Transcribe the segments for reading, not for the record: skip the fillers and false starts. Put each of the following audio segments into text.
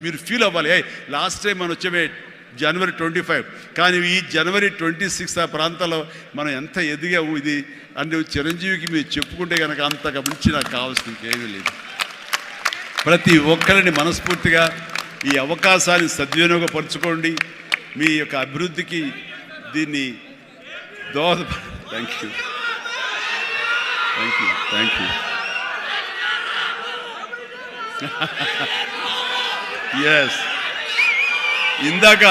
మీరు ఫీల్ అవ్వాలి. Last time మనం వచ్చే జనవరి 25, కానీ ఈ జనవరి 26 ఆ ప్రాంతాల్లో మనం ఎంత ఎదిగాము ఇది అంటే చిరంజీవికి మీరు చెప్పుకుంటే కనుక అంతకు మించి నాకు కావాల్సిన ఇంకేమీ లేదు. ప్రతి ఒక్కరిని మనస్ఫూర్తిగా ఈ అవకాశాన్ని సద్వినియోగపరచుకోండి. మీ యొక్క అభివృద్ధికి దీన్ని దోహద. Thank you, thank you, thank you. Yes, ఇందాక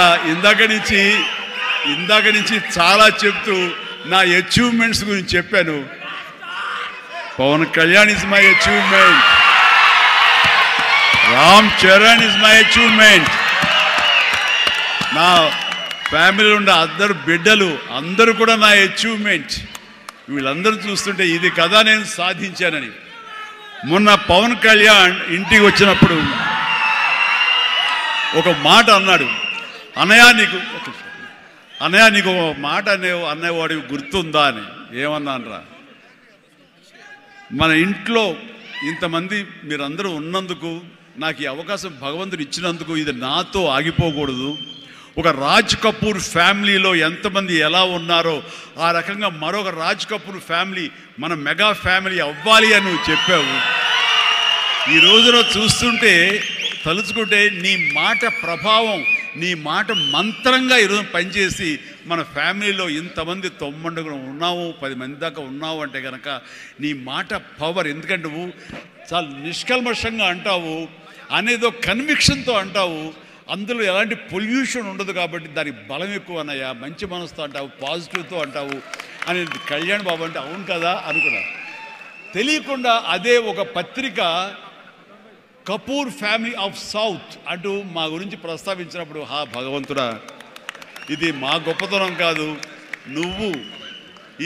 నుంచి చాలా చెప్తూ నా అచీవ్మెంట్స్ గురించి చెప్పాను. Pawan Kalyan is my achievement, Ram Charan is my achievement, నా ఫ్యామిలీలో ఉన్న అందరు బిడ్డలు అందరూ కూడా నా అచీవ్మెంట్. వీళ్ళందరూ చూస్తుంటే ఇది కదా నేను సాధించానని. మొన్న పవన్ కళ్యాణ్ ఇంటికి వచ్చినప్పుడు ఒక మాట అన్నాడు, అన్నయ్య నీకు ఒక మాట అనేవాడికి గుర్తుందా అని. ఏమన్నానరా, మన ఇంట్లో ఇంతమంది మీరందరూ ఉన్నందుకు, నాకు ఈ అవకాశం భగవంతుడు ఇచ్చినందుకు ఇది నాతో ఆగిపోకూడదు. ఒక రాజ్ కపూర్ ఫ్యామిలీలో ఎంతమంది ఎలా ఉన్నారో ఆ రకంగా మరొక రాజ్ కపూర్ ఫ్యామిలీ మన మెగా ఫ్యామిలీ అవ్వాలి అని నువ్వు చెప్పావు. ఈ రోజున చూస్తుంటే తలుచుకుంటే నీ మాట ప్రభావం, నీ మాట మంత్రంగా ఈరోజు పనిచేసి మన ఫ్యామిలీలో ఇంతమంది 90 ఉన్నావు, 10 మంది దాకా ఉన్నావు అంటే కనుక నీ మాట పవర్. ఎందుకంటే నువ్వు చాలా నిష్కల్మషంగా అంటావు, అనేదో కన్విక్షన్తో అంటావు, అందులో ఎలాంటి పొల్యూషన్ ఉండదు కాబట్టి దానికి బలం ఎక్కువ అన్నయ్య. మంచి మనసుతో అంటావు, పాజిటివ్తో అంటావు అని కళ్యాణ్ బాబు అంటే అవును కదా అనుకున్నా. తెలియకుండా అదే ఒక పత్రిక కపూర్ ఫ్యామిలీ ఆఫ్ సౌత్ అంటూ మా గురించి ప్రస్తావించినప్పుడు, భగవంతుడా, ఇది మా గొప్పతనం కాదు, నువ్వు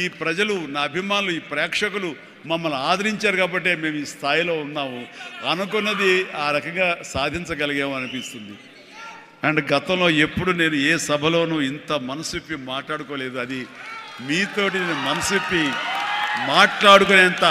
ఈ ప్రజలు, నా అభిమానులు, ఈ ప్రేక్షకులు మమ్మల్ని ఆదరించారు కాబట్టి మేము ఈ స్థాయిలో ఉన్నాము. అనుకున్నది ఆ రకంగా సాధించగలిగాము అనిపిస్తుంది. అండ్ గతంలో ఎప్పుడు నేను ఏ సభలోనూ ఇంత మనసిప్పి మాట్లాడుకోలేదు. అది మీతోటి నేను మనసిప్పి మాట్లాడుకునేంత